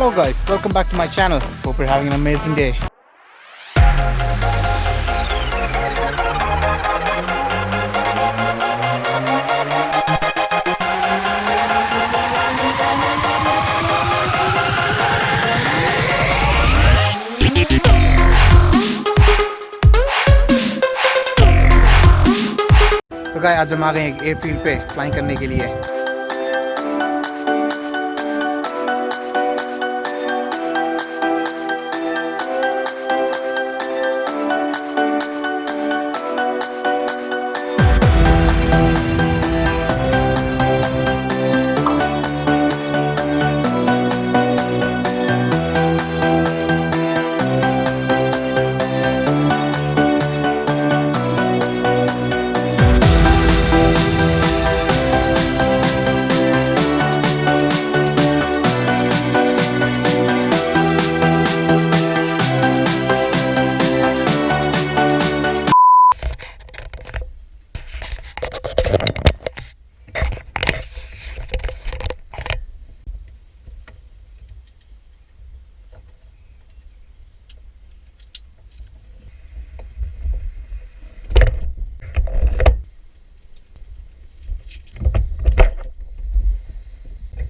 Hello guys, welcome back to my channel. Hope you're having an amazing day. तो guys आज हम आ गए हैं एयरफील्ड पे फ्लाइंग करने के लिए।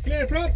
Clear, prop.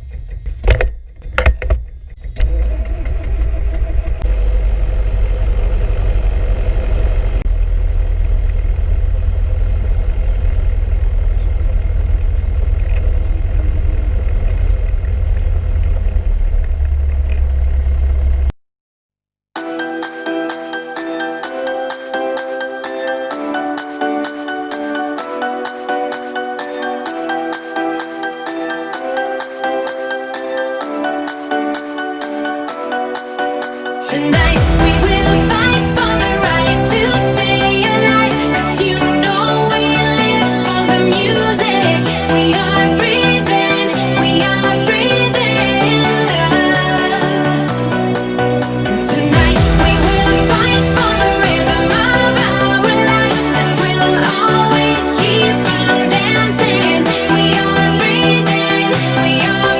Tonight we will fight for the right to stay alive, 'cause you know we live for the music. We are breathing love. And tonight we will fight for the rhythm of our life, and we'll always keep on dancing. We are breathing love.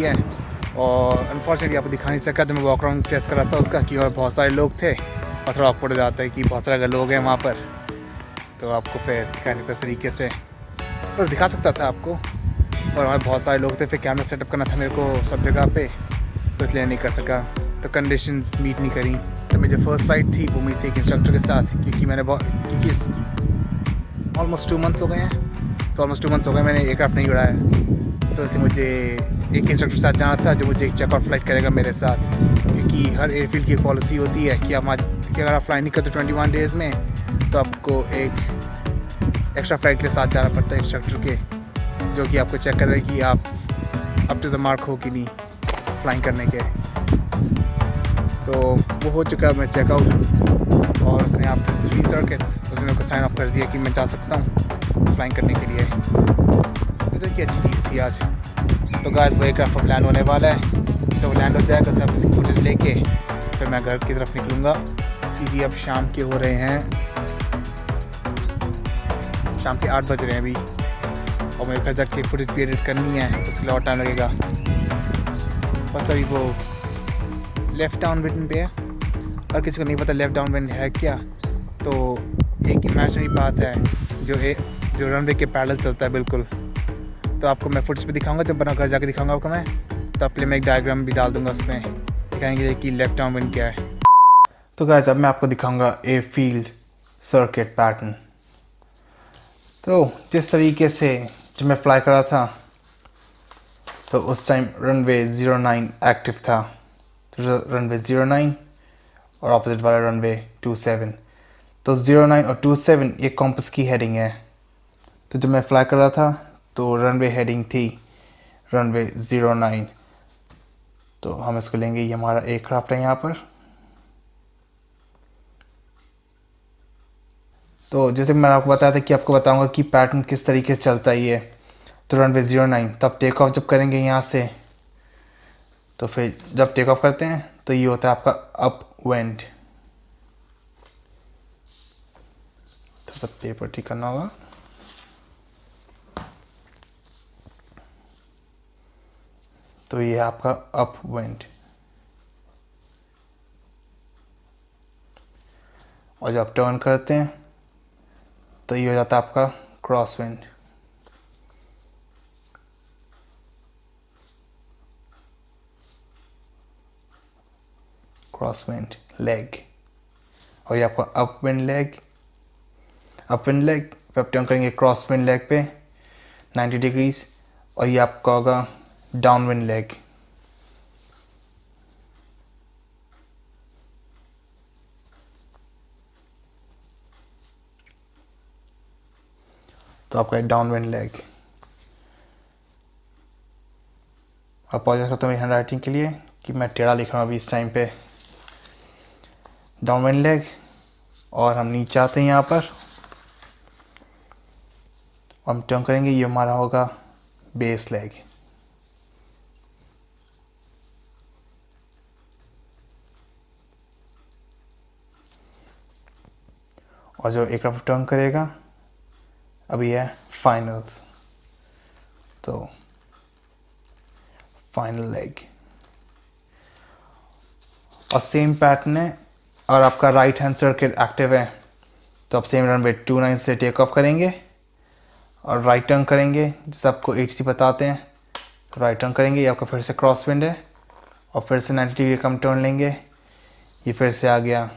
रही है। और unfortunately आपको दिखा नहीं सका, तो मैं walk around test कर रहा था उसका कि और बहुत सारे लोग थे और थोड़ा ऑकवर्ड हो जाता है कि बहुत सारे अगर लोग हैं वहाँ पर, तो आपको फिर दिखा सकता तरीके से और दिखा सकता था आपको। और हमारे बहुत सारे लोग थे, फिर कैमरा सेटअप करना था मेरे को सब जगह पे, तो इसलिए नहीं कर सका, तो कंडीशंस मीट नहीं करी। तो मेरी जो फर्स्ट फ्लाइट थी वो मीट थी एक इंस्ट्रक्टर के साथ, क्योंकि ऑलमोस्ट 2 मंथ्स हो गए हैं, तो ऑलमोस्ट 2 मंथ्स हो गए मैंने एयरक्राफ्ट नहीं उड़ाया। तो इसलिए मुझे एक इंस्ट्रक्टर के साथ जाना था जो मुझे एक चेकआउट फ़्लाइट करेगा मेरे साथ, क्योंकि हर एयरफील्ड की पॉलिसी होती है कि अगर आप फ्लाई नहीं करते 21 डेज़ में, तो आपको एक एक्स्ट्रा फ्लाइट के साथ जाना पड़ता है इंस्ट्रक्टर के, जो कि आपको चेक कर रहा है कि आप अप टू द मार्क हो कि नहीं फ्लाइंग करने के। तो वो हो चुका मैं चेकआउट, और उसने आफ्टर 3 सर्किट्स उसने मेरे को साइन ऑफ कर दिया कि मैं जा सकता हूँ फ्लाइंग करने के लिए। तो देखिए अच्छी चीज़ थी आज। तो गाइस वो एयरक्राफ्ट अब लैंड होने वाला है, तो वो लैंड हो जाएगा तो इसकी फुटेज लेके फिर मैं घर की तरफ निकलूँगा, क्योंकि अब शाम के हो रहे हैं, शाम के 8 बज रहे हैं अभी, और मेरे घर जाके फुटेज भी एडिट करनी है, तो उसके लिए और टाइम लगेगा। बस अभी वो लेफ़्ट डाउन विंड पे है, और किसी को नहीं पता लेफ़्ट डाउन विंड है क्या, तो एक इमेजिनरी बात है जो रनवे के पैरेलल चलता है बिल्कुल। तो आपको मैं फुटेज पे दिखाऊंगा, जब बना घर जाके दिखाऊंगा आपको मैं, तो आपके लिए मैं एक डायग्राम भी डाल दूंगा, उसमें दिखाएंगे कि लेफ़्ट डाउन विंड क्या है। तो गाइस अब मैं आपको दिखाऊंगा एयरफील्ड सर्किट पैटर्न। तो जिस तरीके से जब मैं फ्लाई कर रहा था, तो उस टाइम रनवे 09 एक्टिव था, तो रनवे 09 और ऑपोजिट वाला रनवे 27। तो 09 और 27 ये कॉम्पस की हेडिंग है। तो जब मैं फ्लाई कर रहा था तो रनवे हेडिंग थी रनवे 09। तो हम इसको लेंगे, ये हमारा एयरक्राफ्ट है यहाँ पर। तो जैसे मैंने आपको बताया था कि आपको बताऊंगा कि पैटर्न किस तरीके से चलता है ये। तो रनवे 09 तब टेक ऑफ जब करेंगे यहाँ से, तो फिर जब टेक ऑफ करते हैं तो ये होता है आपका अप वेंड। तो सब पेपर ठीक करना होगा। तो ये है आपका अप वेंड, और जब टर्न करते हैं तो ये हो जाता है आपका cross wind. Cross wind leg, और ये आपका up wind leg. Up wind leg पे आप टर्न करेंगे क्रॉस विंड लेग पे 90 डिग्रीज, और ये आपका होगा डाउन विंड लेग। तो आपका डाउन विंड लेग। अपोलोजाइज करता हूँ मेरी हैंड राइटिंग के लिए कि मैं टेढ़ा लिख रहा हूँ अभी इस टाइम पे। डाउन विंड लेग, और हम नीचे आते हैं यहाँ पर, और हम टर्न करेंगे, ये हमारा होगा बेस लेग। और जो एयरक्राफ्ट टर्न करेगा अभी है फाइनल्स, तो फाइनल लेग। और सेम पैटर्न है, और आपका राइट हैंड सर्किट एक्टिव है, तो आप सेम रनवे 29 से टेक ऑफ करेंगे और राइट टर्न करेंगे, जैसे आपको ATC बताते हैं। तो राइट टर्न करेंगे, ये आपका फिर से क्रॉस विंड है, और फिर से 90 डिग्री कम टर्न लेंगे, ये फिर से आ गया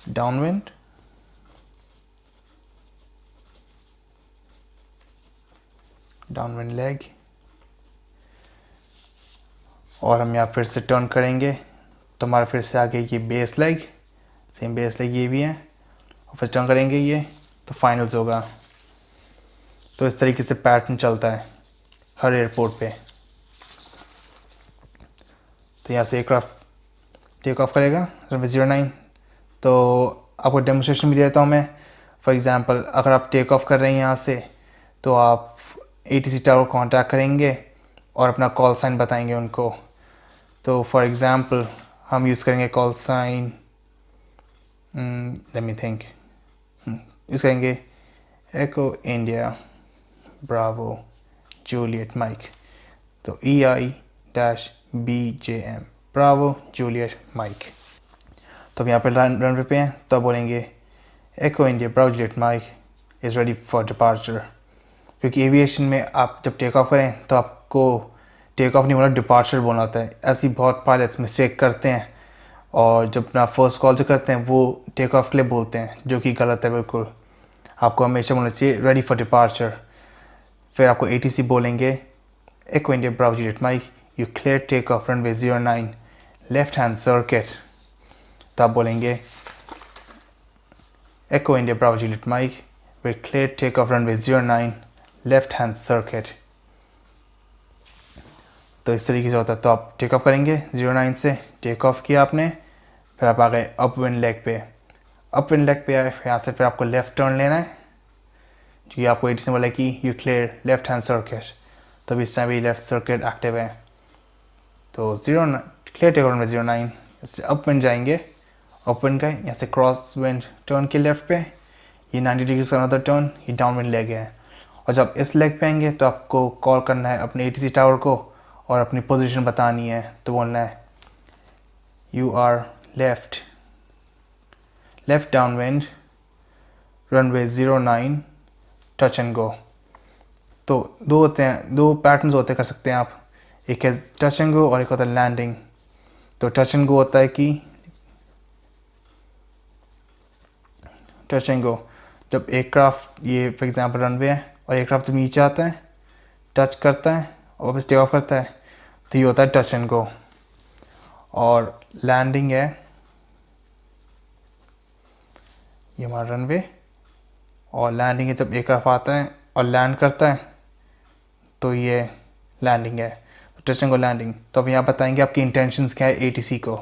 down wind. Down wind leg, और हम यहाँ फिर से टर्न करेंगे, तो हमारा फिर से आ गया ये base leg, same base leg ये भी है, और फिर टर्न करेंगे ये, तो फाइनल्स होगा। तो इस तरीके से पैटर्न चलता है हर एयरपोर्ट पे। तो यहाँ से एयरक्राफ्ट टेक ऑफ करेगा रनवे 09। तो आपको डेमोस्ट्रेशन भी देता हूँ मैं। फॉर एग्ज़ाम्पल, अगर आप टेक ऑफ कर रहे हैं यहाँ से, तो आप ATC टावर कांटेक्ट करेंगे और अपना कॉल साइन बताएंगे उनको। तो फॉर एग्ज़ाम्पल हम यूज़ करेंगे call sign, let me think, use करेंगे Echo India Bravo Juliet Mike. तो EI BJM, Bravo Juliet Mike. तो अब यहाँ पे रनवे पे हैं, तो अब बोलेंगे echo India Bravo Juliet Mike is ready for departure. क्योंकि एविएशन में आप जब टेक ऑफ करें तो आपको टेक ऑफ नहीं बोलना, डिपार्चर बोलना होता है। ऐसी बहुत पायलट्स मिस्टेक करते हैं और जब अपना फर्स्ट कॉल जो करते हैं वो टेक ऑफ के लिए बोलते हैं, जो कि गलत है बिल्कुल। आपको हमेशा बोलना चाहिए रेडी फॉर डिपार्चर। फिर आपको ATC बोलेंगे echo India Bravo Juliet Mike you clear take off runway 09 left hand circuit. तो आप बोलेंगे echo India Bravo Juliet Mike we clear take off runway 09 left hand circuit. तो इस तरीके से होता है। तो आप टेक ऑफ करेंगे 09 से, टेक ऑफ किया आपने, फिर आप आ गए अप विंड लेग पे। अप विंड लेग पे आए, यहाँ से फिर आपको लेफ़्ट टर्न लेना है, क्योंकि आपको ATC बोला कि you clear left hand circuit. तो इस टाइम भी लेफ्ट सर्किट एक्टिव है। तो क्लियर टेक ऑफ में 09 इससे अप विंड जाएंगे, अप विंड का यहाँ से क्रॉस विंड टर्न के लेफ्ट पे, ये 90 डिग्री का अनदर टर्न, ये डाउन विंड लेग है। और जब इस लेग पे आएंगे तो आपको कॉल करना है अपने ATC टावर को और अपनी पोजीशन बतानी है। तो बोलना है you are left downwind runway 09 touch and go. तो दो होते हैं, दो पैटर्न्स होते कर सकते हैं आप, एक है टच एंड गो और एक होता है लैंडिंग। तो टच एंड गो होता है कि टच एंड गो जब एयरक्राफ्ट ये फॉर एग्जांपल रनवे है और एयरक्राफ्ट जब नीचे आता है, टच करता है और वापस टेक ऑफ करता है, तो ये होता है टच एंड गो। और लैंडिंग है, ये हमारा रनवे, और लैंडिंग है जब एयरक्राफ्ट आता है और लैंड करता है, तो ये लैंडिंग है, टच एंड गो लैंडिंग। तो अब यहाँ बताएंगे आपकी इंटेंशंस क्या है ATC को।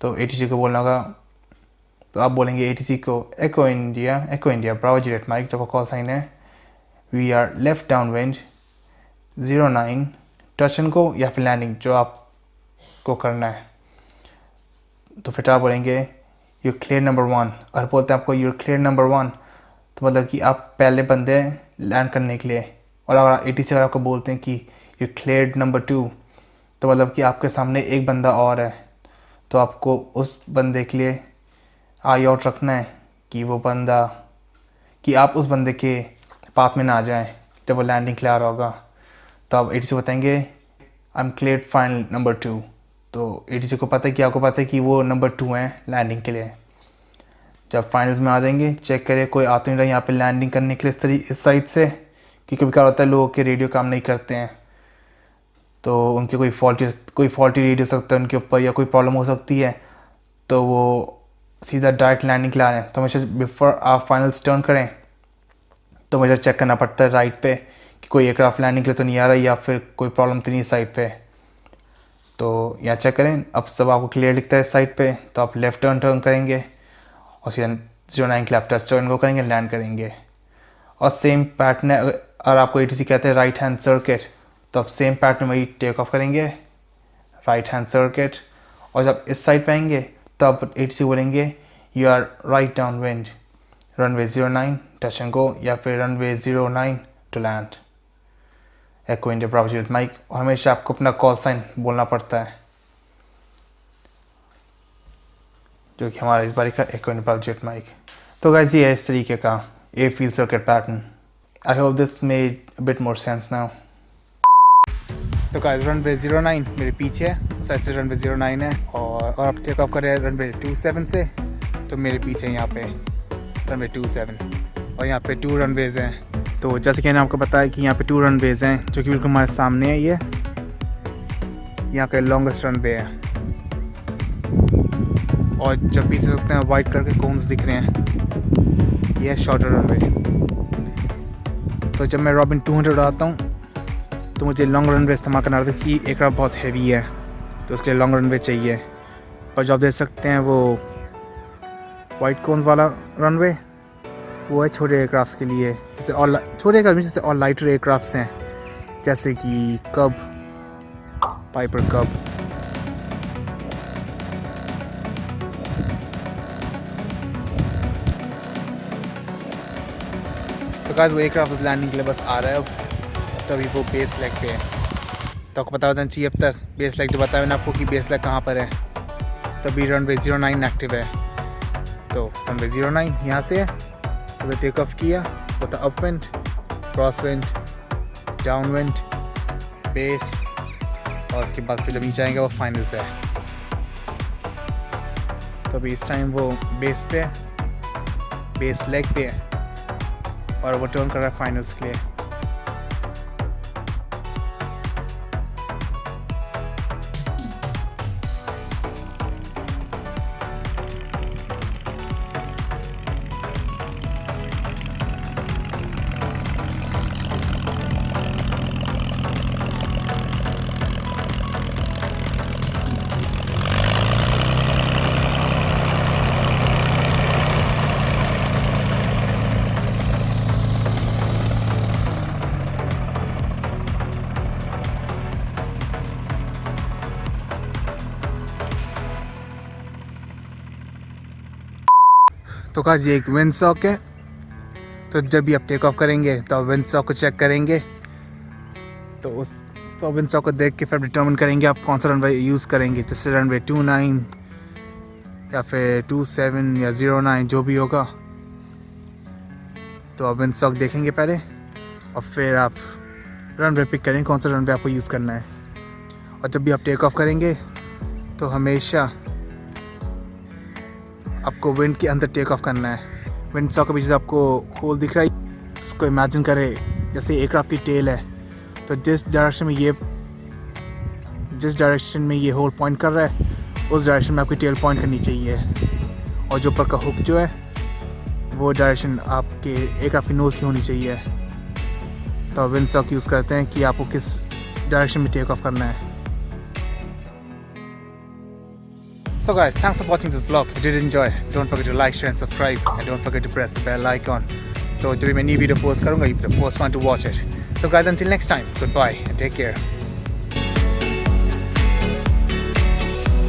तो ATC को बोलना होगा, तो आप बोलेंगे ATC को Echo India Bravo Juliet Mike, जब कॉल साइन है we are left downwind 09 touch and go या फिर लैंडिंग, जो आपको करना है। तो फिर आप बोलेंगे यू क्लियर नंबर 1, और बोलते हैं आपको यू क्लियर नंबर 1, तो मतलब कि आप पहले बंदे लैंड करने के लिए। और अगर ATC अगर आपको बोलते हैं कि यू क्लियर नंबर 2, तो मतलब कि आपके सामने एक बंदा और है, तो आपको उस बंदे के लिए आई आउट रखना है कि वो बंदा, कि आप उस बंदे के पाथ में ना जाएं जब वो लैंडिंग क्लियर होगा। तो आप ATC बताएंगे I am clear final number 2। तो ATC को पता है कि आपको पता है कि वो नंबर 2 हैं लैंडिंग के लिए। जब फाइनल्स में आ जाएंगे, चेक करिए कोई आ तो नहीं रहा यहाँ पे लैंडिंग करने के लिए इस साइड से, क्योंकि कभी क्या होता है लोगों के रेडियो काम नहीं करते हैं, तो उनके कोई फॉल्टी रेडियो सकता है उनके ऊपर, या कोई प्रॉब्लम हो सकती है, तो वो सीधा डायरेक्ट लैंडिंग के लिए आ रहे हैं। तो हमेशा बिफोर आप फाइनल्स टर्न करें तो हमेशा चेक करना पड़ता है राइट पे कि कोई एयरक्राफ्ट लैंडिंग के लिए तो नहीं आ रहा, या फिर कोई प्रॉब्लम तो नहीं साइड पे। तो यहाँ चेक करें, अब सब आपको क्लियर लिखता है साइड पे, तो आप लेफ्ट टर्न करेंगे और सीधा 09 के लिए टच टर्न को करेंगे, लैंड करेंगे। और सेम पैटर्न है, अगर आपको ATC कहते हैं राइट हैंड सर्किट, तो आप सेम पैटर्न में ही टेक ऑफ करेंगे राइट हैंड सर्किट। और जब इस साइड पे आएंगे तो आप ATC बोलेंगे you are right downwind runway 09 touch and go, या फिर runway 09 to land Echo India Bravo Juliet Mike. और हमेशा आपको अपना कॉल साइन बोलना पड़ता है, जो कि हमारा इस बारी का एको इंडिया ब्रावो जूलियट माइक। तो गाइस ये है इस तरीके का airfield circuit pattern. I hope this made a bit more sense now. तो गाइस रनवे 09 मेरे पीछे है, साइड से रनवे 09 है, और आप टेक ऑफ कर रहे हैं रनवे 27 से, तो मेरे पीछे यहाँ पे रनवे 27, और यहाँ पे 2 रनवेज हैं। तो जैसे कि मैंने आपको बताया कि यहाँ पे 2 रनवेज हैं, जो कि बिल्कुल हमारे सामने है। ये यहाँ का लॉन्गेस्ट रनवे है, और जब पीछे सकते हैं वाइट कलर के कोन्स दिख रहे हैं, ये है शॉर्टर रनवे। तो जब मैं रॉबिन 200 उड़ाता हूँ तो मुझे लॉन्ग रनवे इस्तेमाल करना होता है, कि एयरक्राफ्ट बहुत हैवी है तो उसके लिए लॉन्ग रनवे चाहिए। और जो आप देख सकते हैं वो वाइट कोन्स वाला रनवे, वो है छोटे एयरक्राफ्ट के लिए, जैसे और छोटे एयरक्राफ्ट जैसे और लाइटर एयरक्राफ्ट्स हैं, जैसे कि कब, पाइपर कब। तो गाइस वो एयरक्राफ्ट लैंडिंग के लिए बस आ रहा है अब, तो अभी वो बेस फ्लैग पे है। तो आपको पता होना चाहिए अब तक बेस लाइक जो बताया मैंने आपको कि बेस लाइक कहाँ पर है। तो अभी रनवे 09 एक्टिव है, तो रनवे 09 यहाँ से है। तो टेक ऑफ किया वो था up wind, cross wind, down wind, base, और उसके बाद फिर जब नीचे आएंगे वो फाइनल से है। तो अभी इस टाइम वो बेस पे है, बेस लेग पे है और वो टर्न कर रहा है फाइनल्स के लिए। तो गाइस ये एक विंड सॉक है, तो जब भी आप टेक ऑफ करेंगे तो आप विंड सॉक को चेक करेंगे। तो विंड सॉक को देख के फिर डिटर्मिन करेंगे आप कौन सा रनवे यूज़ करेंगे, जैसे रनवे 29 या फिर 27 या 09 जो भी होगा। तो आप विंड सॉक देखेंगे पहले और फिर आप रनवे पिक करेंगे कौन सा रनवे आपको यूज़ करना है। और जब भी आप टेक ऑफ करेंगे तो हमेशा आपको विंड के अंदर टेक ऑफ करना है। विंड सॉक के पीछे आपको होल दिख रहा है, इसको इमेजिन करें जैसे एयरक्राफ्ट की टेल है। तो जिस डायरेक्शन में ये होल पॉइंट कर रहा है उस डायरेक्शन में आपकी टेल पॉइंट करनी चाहिए। और जो ऊपर का हुक जो है वो डायरेक्शन आपके एयरक्राफ्ट की नोज़ की होनी चाहिए। तो विंड सॉक यूज़ करते हैं कि आपको किस डायरेक्शन में टेक ऑफ करना है। So guys, thanks for watching this vlog. If you did enjoy it, don't forget to like, share and subscribe, and don't forget to press the bell icon. So जब भी मैं नई video post करूँगा, you be the first one to watch it. So guys, until next time, goodbye and take care.